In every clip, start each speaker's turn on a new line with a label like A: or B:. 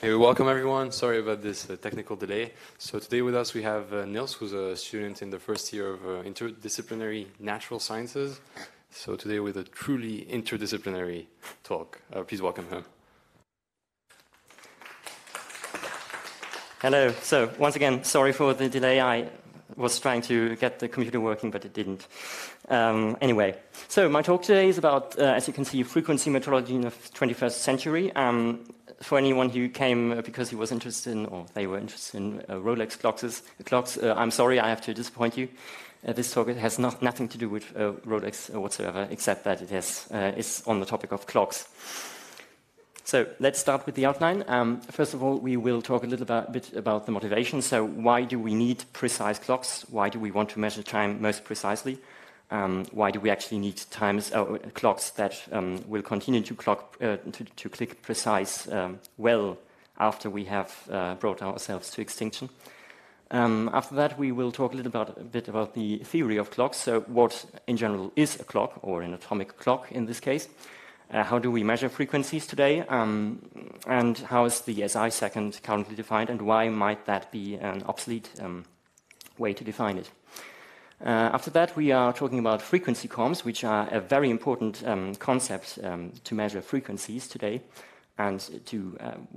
A: Okay, welcome everyone. Sorry about this technical delay. So today with us we have Nils, who's a student in the first year of interdisciplinary natural sciences. So today with a truly interdisciplinary talk. Please welcome him.
B: Hello. So once again, sorry for the delay. I was trying to get the computer working, but it didn't. Anyway, so my talk today is about, as you can see, frequency metrology in the 21st century. For anyone who came because he was interested in, or they were interested in Rolex clocks, I'm sorry, I have to disappoint you. This talk has nothing to do with Rolex whatsoever, except that it is on the topic of clocks. So let's start with the outline. First of all, we will talk a little bit about the motivation. So why do we need precise clocks? Why do we want to measure time most precisely? Why do we actually need clocks that will continue to click precise well after we have brought ourselves to extinction? After that, we will talk a bit about the theory of clocks. So what, in general, is a clock, or an atomic clock in this case? How do we measure frequencies today? And how is the SI second currently defined? And why might that be an obsolete way to define it? After that, we are talking about frequency comps, which are a very important concept to measure frequencies today, and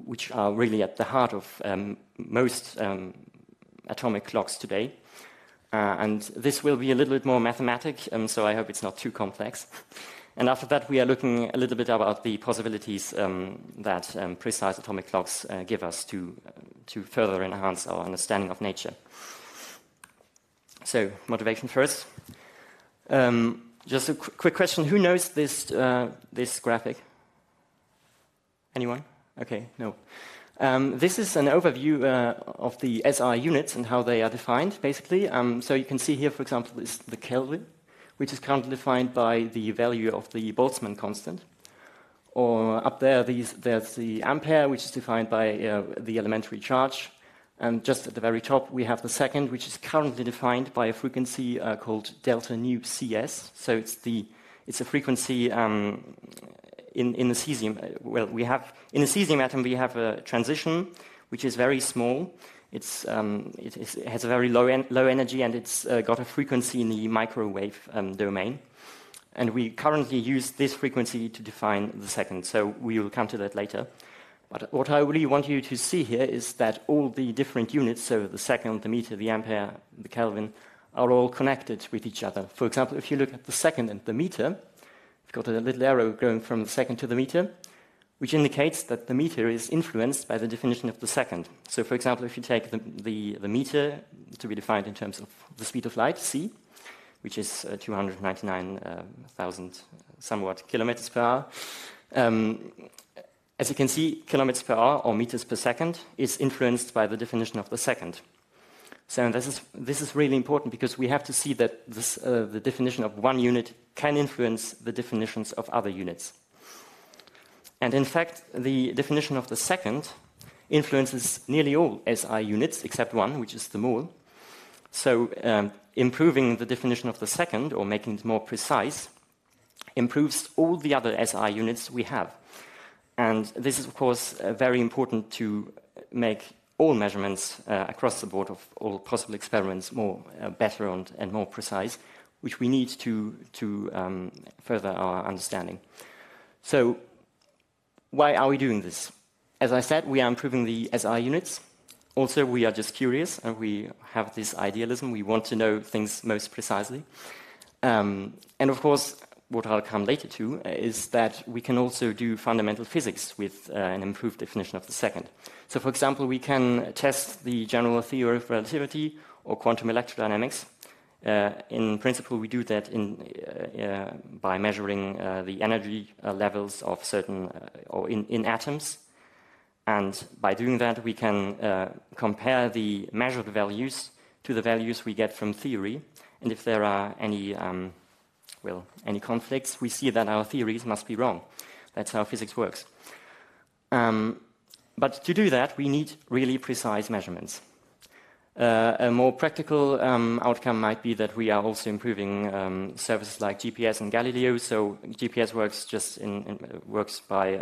B: which are really at the heart of most atomic clocks today. And this will be a little bit more mathematic, so I hope it's not too complex. And after that, we are looking a little bit about the possibilities that precise atomic clocks give us to further enhance our understanding of nature. So, motivation first. Just a quick question: who knows this graphic? Anyone? Okay, no. This is an overview of the SI units and how they are defined, basically. So you can see here, for example, is the Kelvin, which is currently defined by the value of the Boltzmann constant. Or up there, there's the ampere, which is defined by the elementary charge. And just at the very top, we have the second, which is currently defined by a frequency called delta nu CS. So it's a frequency in the cesium. Well, in the cesium atom we have a transition which is very small. It has a very low energy, and it's got a frequency in the microwave domain. And we currently use this frequency to define the second, so we will come to that later. But what I really want you to see here is that all the different units, so the second, the meter, the ampere, the Kelvin, are all connected with each other. For example, if you look at the second and the meter, you've got a little arrow going from the second to the meter, which indicates that the meter is influenced by the definition of the second. So, for example, if you take the meter to be defined in terms of the speed of light, c, which is 299,000 somewhat kilometers per hour, as you can see, kilometers per hour or meters per second is influenced by the definition of the second. So this is really important, because we have to see that the definition of one unit can influence the definitions of other units. And in fact, the definition of the second influences nearly all SI units except one, which is the mole. So improving the definition of the second, or making it more precise, improves all the other SI units we have. And this is, of course, very important to make all measurements across the board of all possible experiments better and more precise, which we need to further our understanding. So, why are we doing this? As I said, we are improving the SI units. Also, we are just curious, and we have this idealism. We want to know things most precisely. And of course, what I'll come later to is that we can also do fundamental physics with an improved definition of the second. So, for example, we can test the general theory of relativity or quantum electrodynamics. In principle, we do that by measuring the energy levels of certain, or in atoms. And by doing that, we can compare the measured values to the values we get from theory. And if there are any conflicts, we see that our theories must be wrong. That's how physics works. But to do that, we need really precise measurements. A more practical outcome might be that we are also improving services like GPS and Galileo. So GPS works works by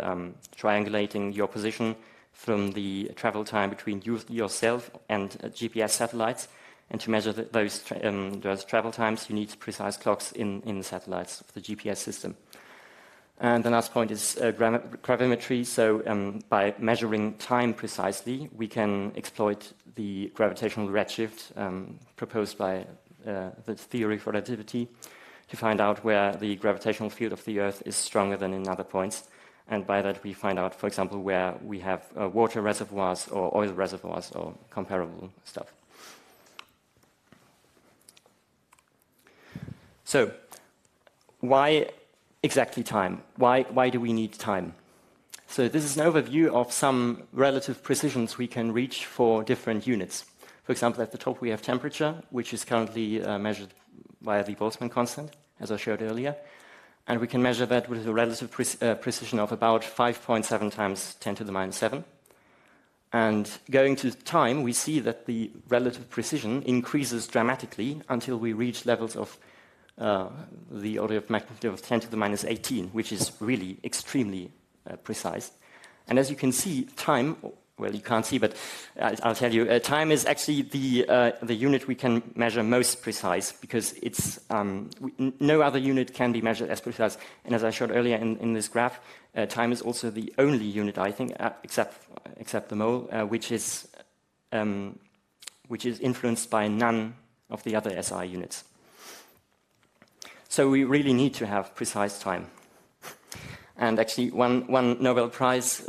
B: triangulating your position from the travel time between yourself and GPS satellites. And to measure those travel times, you need precise clocks in the satellites of the GPS system. And the last point is gravimetry. So by measuring time precisely, we can exploit the gravitational redshift proposed by the theory of relativity to find out where the gravitational field of the Earth is stronger than in other points. And by that, we find out, for example, where we have water reservoirs or oil reservoirs or comparable stuff. So, why exactly time? Why do we need time? So this is an overview of some relative precisions we can reach for different units. For example, at the top we have temperature, which is currently measured via the Boltzmann constant, as I showed earlier. And we can measure that with a relative precision of about 5.7 times 10 to the minus 7. And going to time, we see that the relative precision increases dramatically until we reach levels of the order of magnitude of 10 to the minus 18, which is really extremely precise. And as you can see, time, well, you can't see, but I'll tell you, time is actually the unit we can measure most precise, because it's no other unit can be measured as precise. And as I showed earlier in this graph, time is also the only unit, I think, except the mole, which is influenced by none of the other SI units. So we really need to have precise time. And actually, one Nobel Prize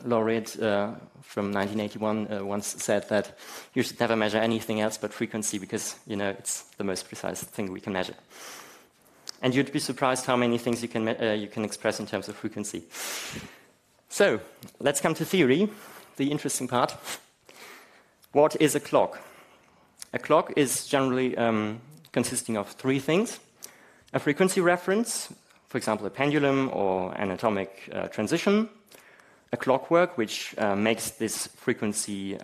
B: laureate from 1981 once said that you should never measure anything else but frequency, because it's the most precise thing we can measure. And you'd be surprised how many things you can express in terms of frequency. So let's come to theory, the interesting part. What is a clock? A clock is generally consisting of three things: a frequency reference, for example, a pendulum or an atomic transition; a clockwork, which makes this frequency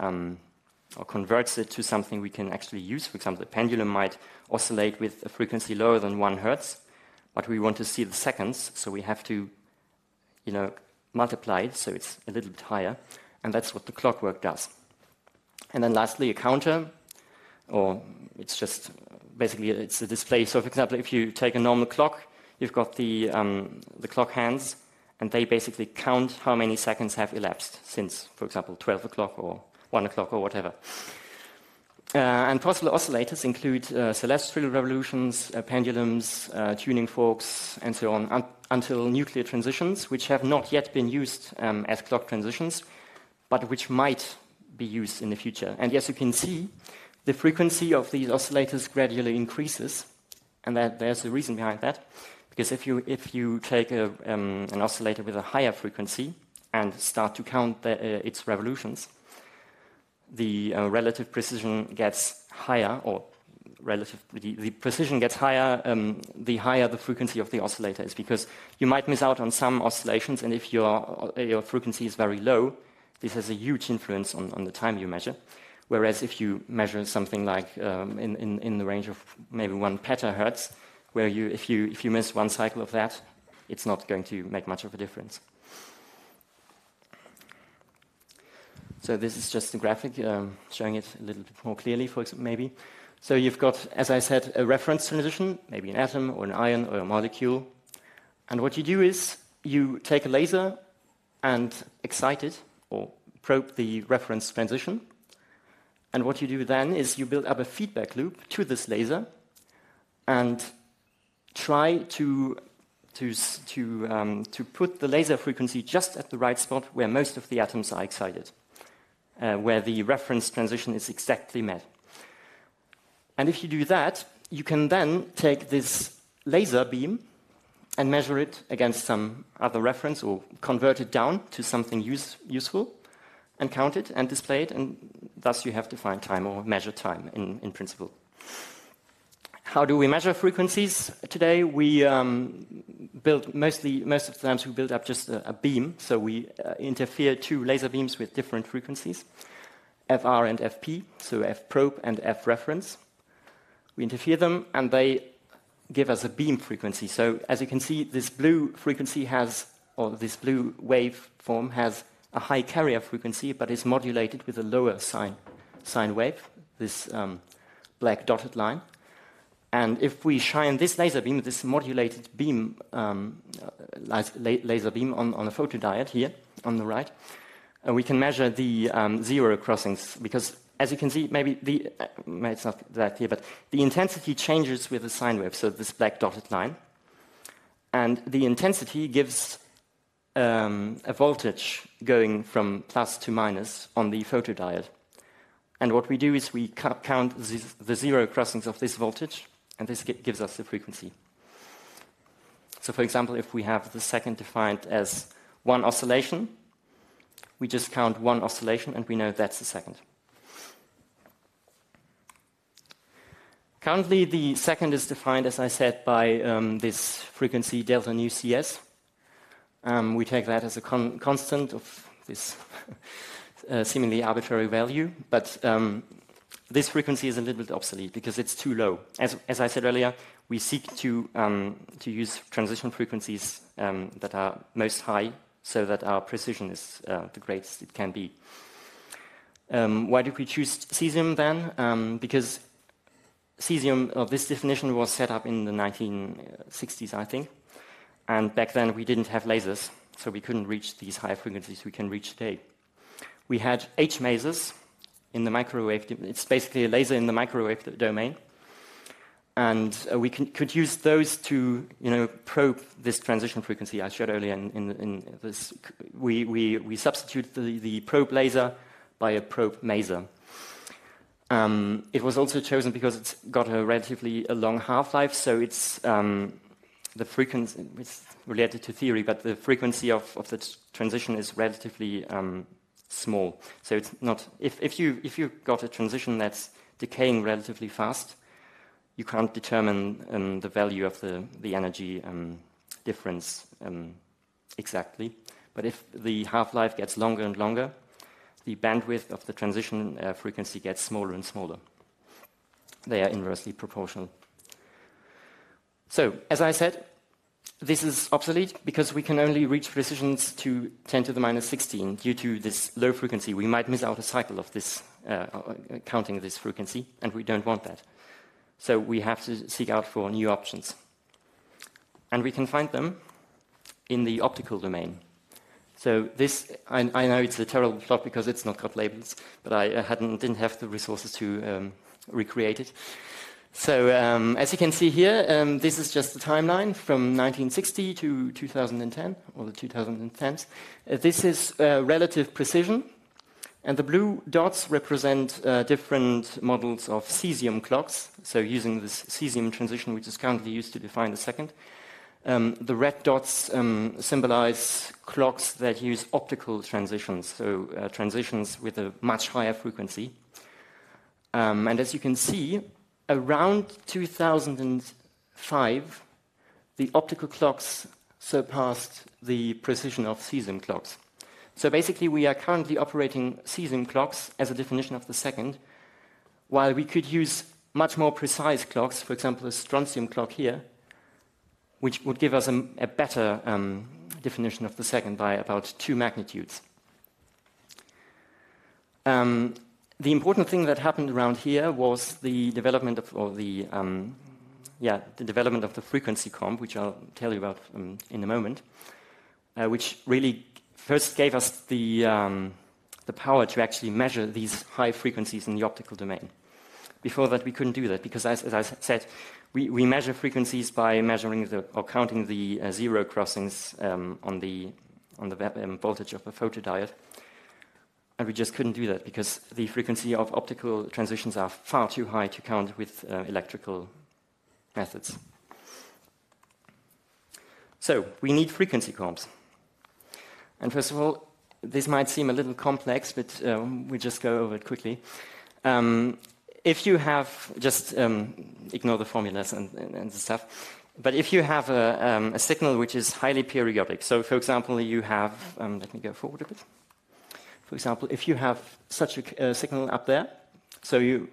B: or converts it to something we can actually use. For example, a pendulum might oscillate with a frequency lower than 1 hertz, but we want to see the seconds, so we have to multiply it so it's a little bit higher, and that's what the clockwork does. And then lastly, a counter, or it's just basically it's a display. So for example, if you take a normal clock, you've got the clock hands, and they basically count how many seconds have elapsed since, for example, 12 o'clock or 1 o'clock or whatever. And possible oscillators include celestial revolutions, pendulums, tuning forks, and so on, until nuclear transitions, which have not yet been used as clock transitions, but which might be used in the future. And as you can see, the frequency of these oscillators gradually increases, and there's a reason behind that. Because if you take an oscillator with a higher frequency and start to count its revolutions, the relative precision gets higher, or the precision gets higher the higher the frequency of the oscillator is, because you might miss out on some oscillations, and if your frequency is very low, this has a huge influence on the time you measure. Whereas if you measure something like in the range of maybe 1 petahertz, where if you miss one cycle of that, it's not going to make much of a difference. So this is just a graphic showing it a little bit more clearly, for example, maybe. So you've got, as I said, a reference transition, maybe an atom or an ion or a molecule. And what you do is you take a laser and excite it, or probe the reference transition. And what you do then is you build up a feedback loop to this laser and try to put the laser frequency just at the right spot where most of the atoms are excited, where the reference transition is exactly met. And if you do that, you can then take this laser beam and measure it against some other reference, or convert it down to something useful, and count it and display it, and thus you have defined time, or measure time in principle. How do we measure frequencies today? We most of the times we build up just a beam, so we interfere 2 laser beams with different frequencies, FR and FP, so F probe and F reference. We interfere them, and they give us a beam frequency. So as you can see, this blue frequency has, or this blue waveform has a high carrier frequency, but is modulated with a lower sine wave, this black dotted line. And if we shine this laser beam, this modulated beam, laser beam on a photodiode here on the right, we can measure the zero crossings, because as you can see, maybe it's not that clear, but the intensity changes with the sine wave, so this black dotted line. And the intensity gives a voltage going from plus to minus on the photodiode. And what we do is we count the zero crossings of this voltage, and this gives us the frequency. So for example, if we have the second defined as one oscillation, we just count one oscillation, and we know that's the second. Currently, the second is defined, as I said, by this frequency delta nu CS. We take that as a constant of this seemingly arbitrary value, but this frequency is a little bit obsolete because it's too low. As I said earlier, we seek to use transition frequencies that are most high, so that our precision is the greatest it can be. Why did we choose cesium then? Because cesium, this definition was set up in the 1960s, I think. And back then we didn't have lasers, so we couldn't reach these high frequencies we can reach today. We had H masers in the microwave. It's basically a laser in the microwave domain. And we could use those to, probe this transition frequency I showed earlier in this. We substitute the probe laser by a probe maser. It was also chosen because it's got a relatively long half-life, so it's the frequency, it's related to theory, but the frequency of the transition is relatively small. So it's not, if you got a transition that's decaying relatively fast, you can't determine the value of the energy difference exactly. But if the half-life gets longer and longer, the bandwidth of the transition frequency gets smaller and smaller. They are inversely proportional. So, as I said, this is obsolete because we can only reach precisions to 10 to the minus 16 due to this low frequency. We might miss out a cycle of this, counting this frequency, and we don't want that. So we have to seek out for new options. And we can find them in the optical domain. So this, I know it's a terrible plot because it's not got labels, but I didn't have the resources to recreate it. So as you can see here, this is just the timeline from 1960 to 2010, or the 2010s. This is relative precision, and the blue dots represent different models of cesium clocks, so using this cesium transition, which is currently used to define the second. The red dots symbolize clocks that use optical transitions, so transitions with a much higher frequency. And as you can see, around 2005, the optical clocks surpassed the precision of cesium clocks. So basically, we are currently operating cesium clocks as a definition of the second, while we could use much more precise clocks, for example, a strontium clock here, which would give us a better definition of the second by about 2 magnitudes. The important thing that happened around here was the development of, the development of the frequency comp, which I'll tell you about in a moment, which really first gave us the power to actually measure these high frequencies in the optical domain. Before that, we couldn't do that because, as I said, we measure frequencies by measuring or counting the zero crossings on the voltage of a photodiode. And we just couldn't do that because the frequency of optical transitions are far too high to count with electrical methods. So we need frequency comps. And first of all, this might seem a little complex, but we'll just go over it quickly. If you have, just ignore the formulas and the stuff, but if you have a signal which is highly periodic, so for example, you have, let me go forward a bit. For example, if you have such a signal up there, so you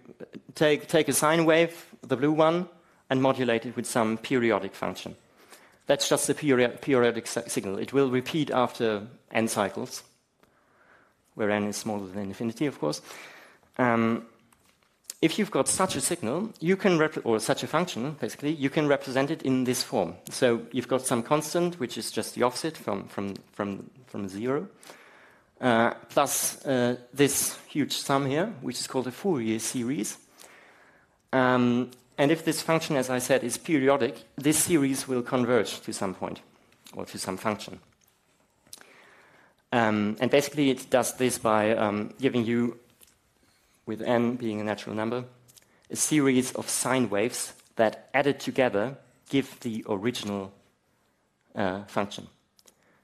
B: take a sine wave, the blue one, and modulate it with some periodic function. That's just a periodic signal. It will repeat after n cycles. where n is smaller than infinity, of course. If you've got such a signal, you can or such a function, basically, you can represent it in this form. So you've got some constant, which is just the offset from 0, plus this huge sum here, which is called a Fourier series. And if this function, as I said, is periodic, this series will converge to some point, or to some function. And basically it does this by giving you, with n being a natural number, a series of sine waves that added together give the original function.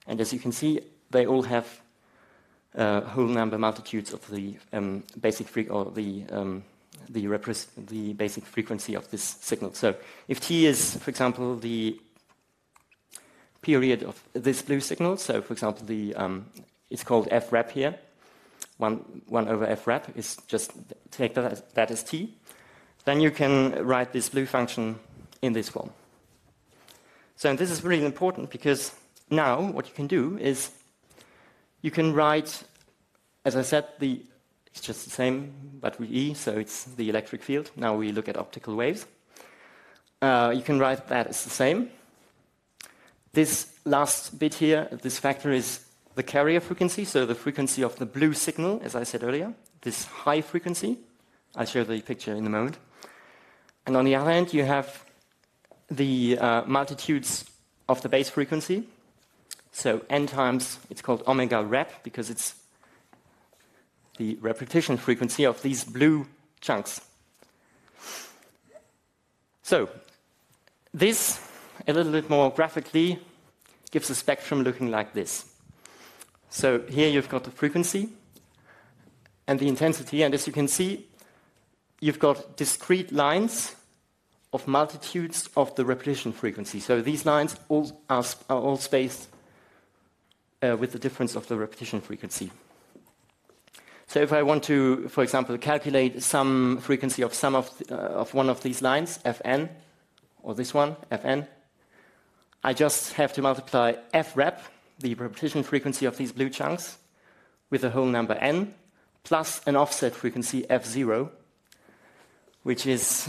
B: And as you can see, they all have whole number multitudes of the basic the basic frequency of this signal. So if t is, for example, the period of this blue signal, so for example, it's called f rep here. 1 over f rep is just take that as t. Then you can write this blue function in this form. So this is really important because now what you can do is you can write, as I said, it's just the same, but with E, so it's the electric field. Now we look at optical waves. You can write that as the same. This last bit here, this factor is the carrier frequency, so the frequency of the blue signal, as I said earlier, this high frequency. I'll show the picture in a moment. And on the other hand, you have the multitudes of the base frequency. So n times, it's called omega rep, because it's the repetition frequency of these blue chunks. So this, a little bit more graphically, gives a spectrum looking like this. So here you've got the frequency and the intensity, and as you can see, you've got discrete lines of multitudes of the repetition frequency. So these lines are all spaced with the difference of the repetition frequency. So if I want to, for example, calculate some frequency of some of one of these lines, fn, or this one, fn, I just have to multiply f rep, the repetition frequency of these blue chunks, with a whole number n, plus an offset frequency f0, which is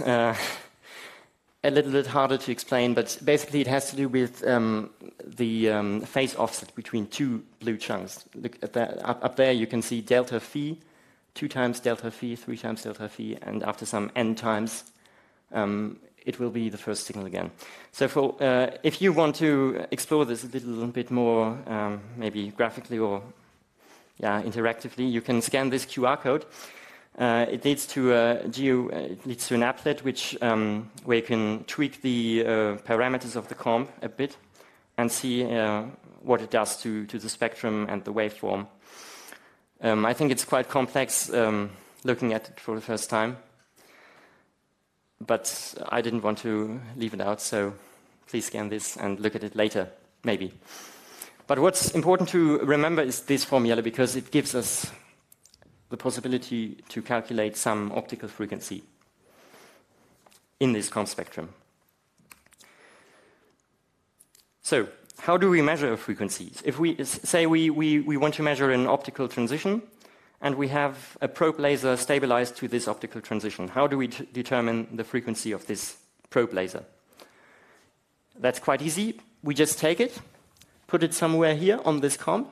B: a little bit harder to explain, but basically it has to do with the phase offset between two blue chunks. Look at that. Up there you can see delta phi, 2 times delta phi, 3 times delta phi, and after some n times, it will be the first signal again. So if you want to explore this a little bit more, maybe graphically or interactively, you can scan this QR code. It leads to an applet where you can tweak the parameters of the comp a bit and see what it does to the spectrum and the waveform. I think it's quite complex looking at it for the first time, but I didn't want to leave it out, so please scan this and look at it later, maybe. But what's important to remember is this formula, because it gives us the possibility to calculate some optical frequency in this comp spectrum. So, how do we measure frequencies? If we say we want to measure an optical transition, and we have a probe laser stabilized to this optical transition, how do we determine the frequency of this probe laser? That's quite easy. We just take it, put it somewhere here on this comp,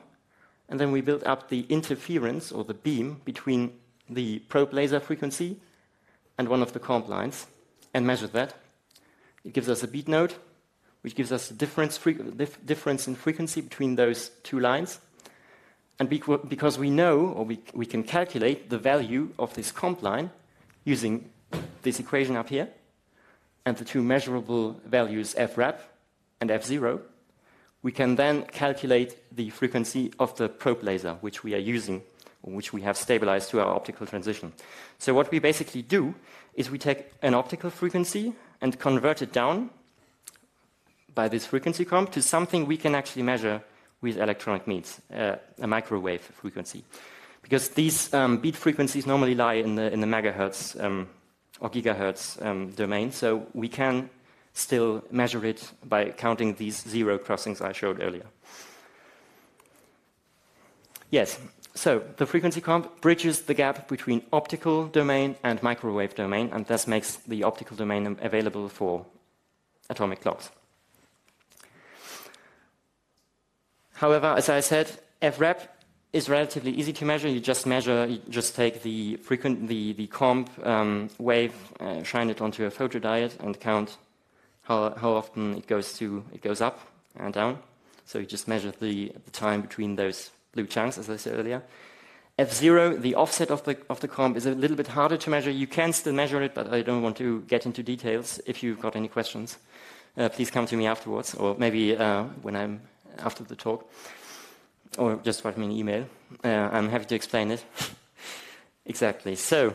B: and then we build up the interference, or the beam, between the probe laser frequency and one of the comp lines, and measure that. It gives us a beat node, which gives us the difference in frequency between those two lines. And because we know, or we can calculate the value of this comp line using this equation up here, and the two measurable values f rep and f0, we can then calculate the frequency of the probe laser, which we are using, or which we have stabilized to our optical transition. So what we basically do is we take an optical frequency and convert it down by this frequency comp to something we can actually measure with electronic means, a microwave frequency. Because these beat frequencies normally lie in the megahertz or gigahertz domain, so we can still measure it by counting these zero crossings I showed earlier. Yes. So the frequency comp bridges the gap between optical domain and microwave domain, and thus makes the optical domain available for atomic clocks. However, as I said, FREP is relatively easy to measure. You just take the comp wave, shine it onto a photodiode, and count how often it goes up and down. So you just measure the time between those blue chunks, as I said earlier. F0, the offset of the comp, is a little bit harder to measure. You can still measure it, but I don't want to get into details. If you've got any questions, please come to me afterwards, or maybe when I'm after the talk, or just write me an email. I'm happy to explain it. Exactly. So,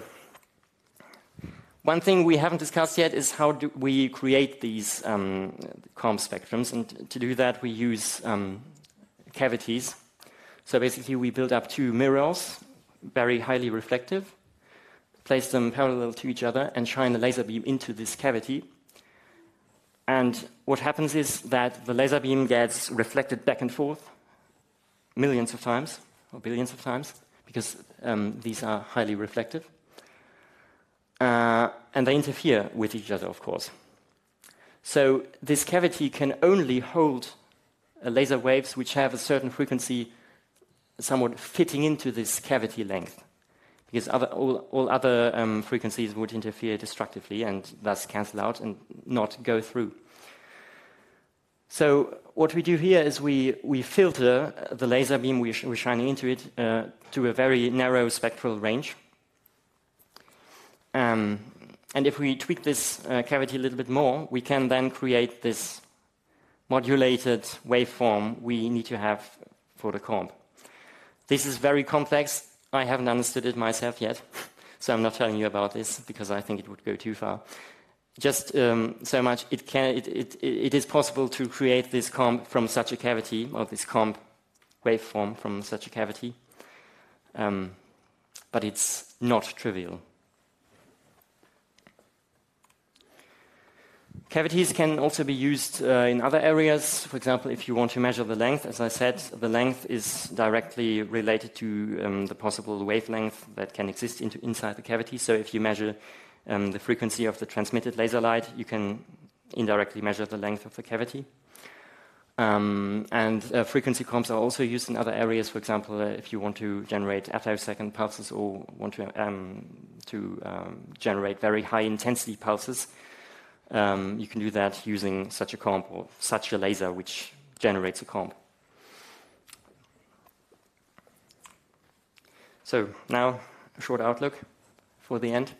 B: one thing we haven't discussed yet is how do we create these comp spectrums, and to do that we use cavities. So basically we build up two mirrors, very highly reflective, place them parallel to each other, and shine a laser beam into this cavity. And what happens is that the laser beam gets reflected back and forth millions of times, or billions of times, because these are highly reflective. And they interfere with each other, of course. So this cavity can only hold laser waves which have a certain frequency somewhat fitting into this cavity length, because all other frequencies would interfere destructively and thus cancel out and not go through. So what we do here is we filter the laser beam we're shining into it to a very narrow spectral range. And if we tweak this cavity a little bit more, we can then create this modulated waveform we need to have for the comp. This is very complex. I haven't understood it myself yet, so I'm not telling you about this because I think it would go too far. Just so much, it is possible to create this comp from such a cavity, or this comp waveform from such a cavity, but it's not trivial. Cavities can also be used in other areas. For example, if you want to measure the length, as I said, the length is directly related to the possible wavelength that can exist inside the cavity. So if you measure the frequency of the transmitted laser light, you can indirectly measure the length of the cavity. Frequency comps are also used in other areas. For example, if you want to generate attosecond pulses or want to generate very high intensity pulses, you can do that using such a comp or such a laser which generates a comp. So now a short outlook for the end.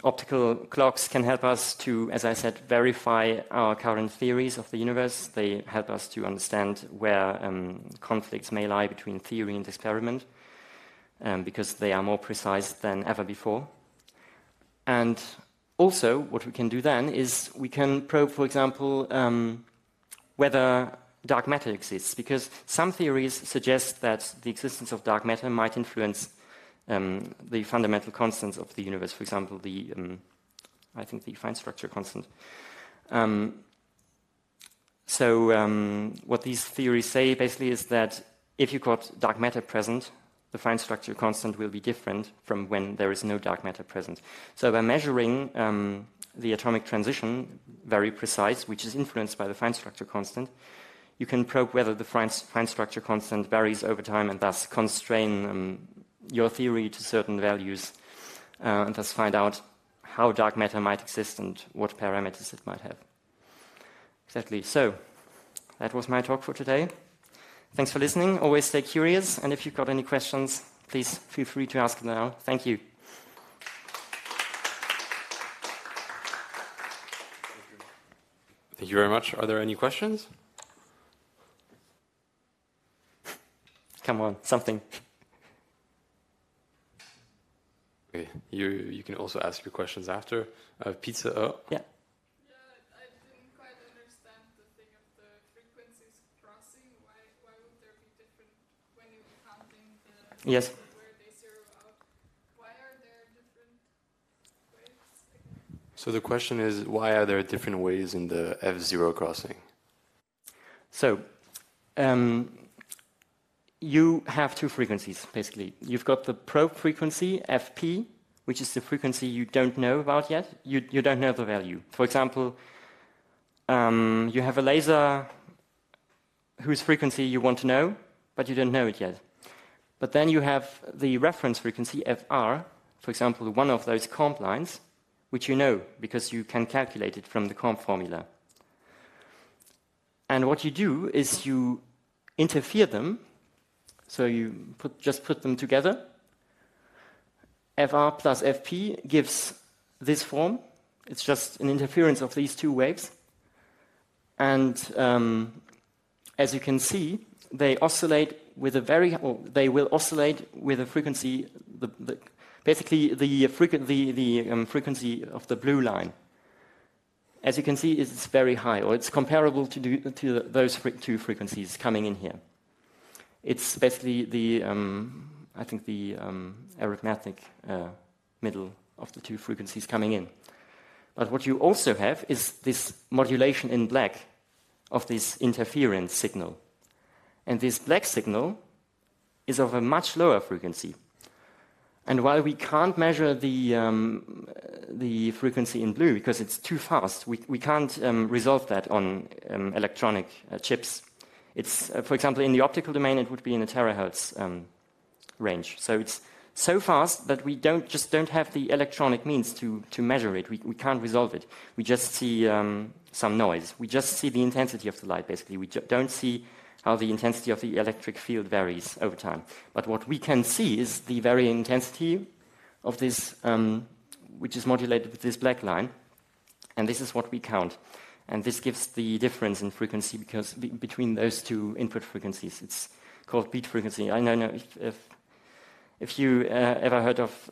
B: Optical clocks can help us to, as I said, verify our current theories of the universe. They help us to understand where conflicts may lie between theory and experiment, because they are more precise than ever before. And also, what we can do then is we can probe, for example, whether dark matter exists, because some theories suggest that the existence of dark matter might influence the fundamental constants of the universe. For example, I think the fine structure constant. What these theories say basically is that if you've got dark matter present, the fine structure constant will be different from when there is no dark matter present. So by measuring the atomic transition, very precise, which is influenced by the fine structure constant, you can probe whether the fine structure constant varies over time and thus constrain your theory to certain values, and thus find out how dark matter might exist and what parameters it might have. Exactly. So that was my talk for today. Thanks for listening. Always stay curious, and if you've got any questions, please feel free to ask them now. Thank you.
A: Thank you very much. Are there any questions?
B: Come on, something.
A: Okay, you can also ask your questions after. Pizza. Oh.
B: Yeah. Yes.
C: Where they zero out. Why are there different waves?
A: So the question is, why are there different ways in the F0 crossing?
B: So, you have two frequencies, basically. You've got the probe frequency, fp, which is the frequency you don't know about yet. You don't know the value. For example, you have a laser whose frequency you want to know, but you don't know it yet. But then you have the reference frequency, fr, for example, one of those comp lines, which you know because you can calculate it from the comp formula. And what you do is you interfere them, so you just put them together. Fr plus Fp gives this form. It's just an interference of these two waves. And as you can see, they oscillate with they will oscillate with a frequency, basically the frequency of the blue line. As you can see, it's very high, or it's comparable to those two frequencies coming in here. It's basically the I think the arithmetic middle of the two frequencies coming in. But what you also have is this modulation in black of this interference signal. And this black signal is of a much lower frequency. And while we can't measure the frequency in blue because it's too fast, we can't resolve that on electronic chips. It's, for example, in the optical domain, it would be in a terahertz range. So it's so fast that we don't have the electronic means to measure it. We can't resolve it. We just see some noise. We just see the intensity of the light, basically. We don't see how the intensity of the electric field varies over time. But what we can see is the varying intensity of this, which is modulated with this black line. And this is what we count. And this gives the difference in frequency because between those two input frequencies. It's called beat frequency. I don't know if you ever heard of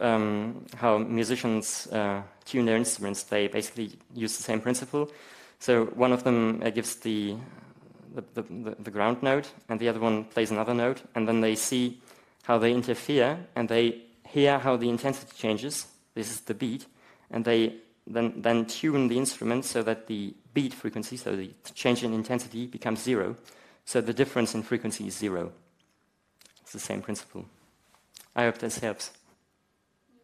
B: how musicians tune their instruments. They basically use the same principle. So one of them gives the ground note, and the other one plays another note, and then they see how they interfere, and they hear how the intensity changes. This is the beat, and they then tune the instrument so that the beat frequency, so the change in intensity, becomes zero. So the difference in frequency is zero. It's the same principle. I hope this helps.
C: Yeah.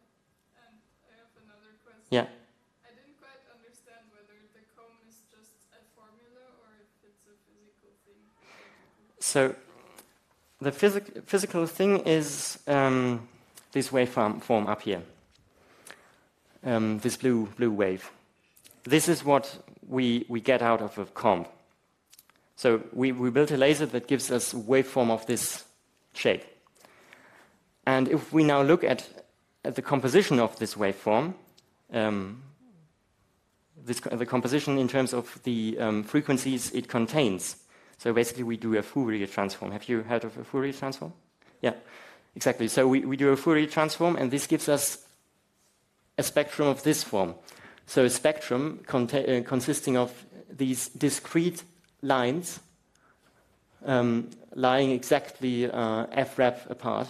C: And I have another question.
B: Yeah.
C: I didn't quite understand whether the comb is just a formula or if it's a physical thing.
B: So the physical thing is this waveform up here, this blue wave. This is what we get out of a comb. So we built a laser that gives us a waveform of this shape. And if we now look at the composition of this waveform, the composition in terms of the frequencies it contains. So basically we do a Fourier transform. Have you heard of a Fourier transform? Yeah, exactly. So we do a Fourier transform, and this gives us a spectrum of this form. So a spectrum consisting of these discrete lines lying exactly f-rep apart.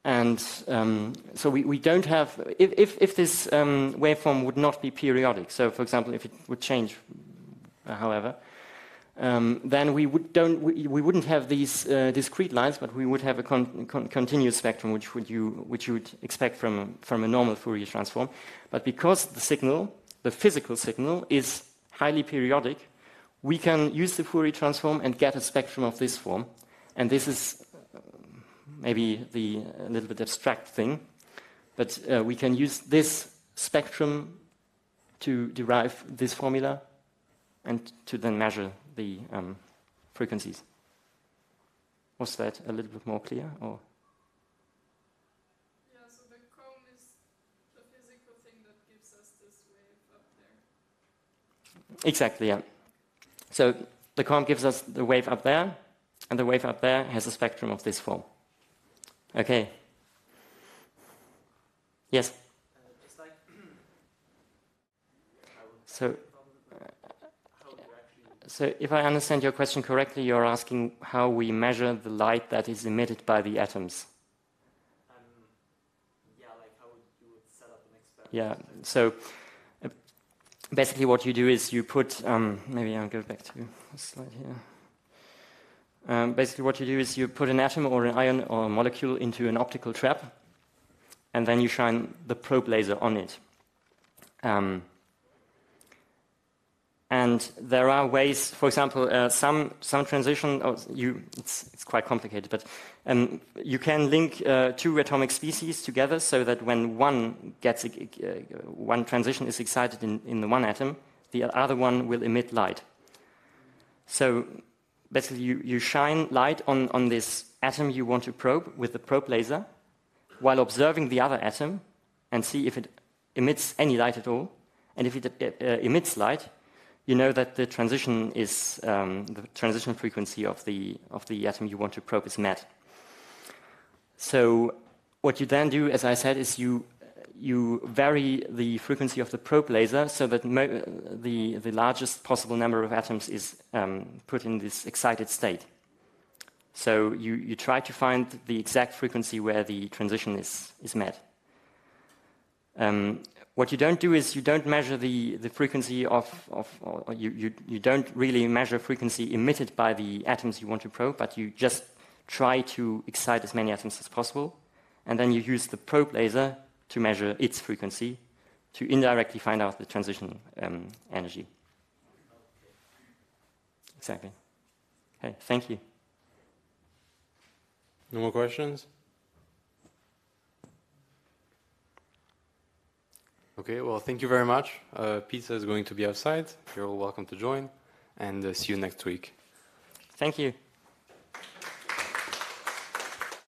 B: And so we don't have, if this waveform would not be periodic, so for example, if it would change, however, then we wouldn't have these discrete lines, but we would have a continuous spectrum, which you would expect from a normal Fourier transform. But because the signal, the physical signal, is highly periodic, we can use the Fourier transform and get a spectrum of this form. And this is maybe a little bit abstract thing, but we can use this spectrum to derive this formula and to then measure the frequencies. Was that a little bit more clear? Or?
C: Yeah, so the comb is the physical thing that gives us this wave up there.
B: Exactly, yeah. So the comb gives us the wave up there, and the wave up there has a spectrum of this form. Okay. Yes?
D: Just like
B: So if I understand your question correctly, you're asking how we measure the light that is emitted by the atoms.
D: yeah, like how you would set up an experiment.
B: Yeah, so basically what you do is you put, maybe I'll go back to the slide here. Basically what you do is you put an atom or an ion or a molecule into an optical trap, and then you shine the probe laser on it. And there are ways, for example, some transition, it's quite complicated, but you can link two atomic species together so that when one transition is excited in the one atom, the other one will emit light. So basically you shine light on this atom you want to probe with the probe laser while observing the other atom and see if it emits any light at all. And if it emits light, you know that the transition is the transition frequency of the atom you want to probe is met. So what you then do, as I said, is you vary the frequency of the probe laser so that the largest possible number of atoms is put in this excited state. So you try to find the exact frequency where the transition is met. What you don't do is you don't measure the frequency or you don't really measure frequency emitted by the atoms you want to probe, but you just try to excite as many atoms as possible, and then you use the probe laser to measure its frequency to indirectly find out the transition energy. Exactly. Okay, thank you.
A: No more questions? Okay, well, thank you very much. Pizza is going to be outside. You're all welcome to join, and see you next week.
B: Thank you.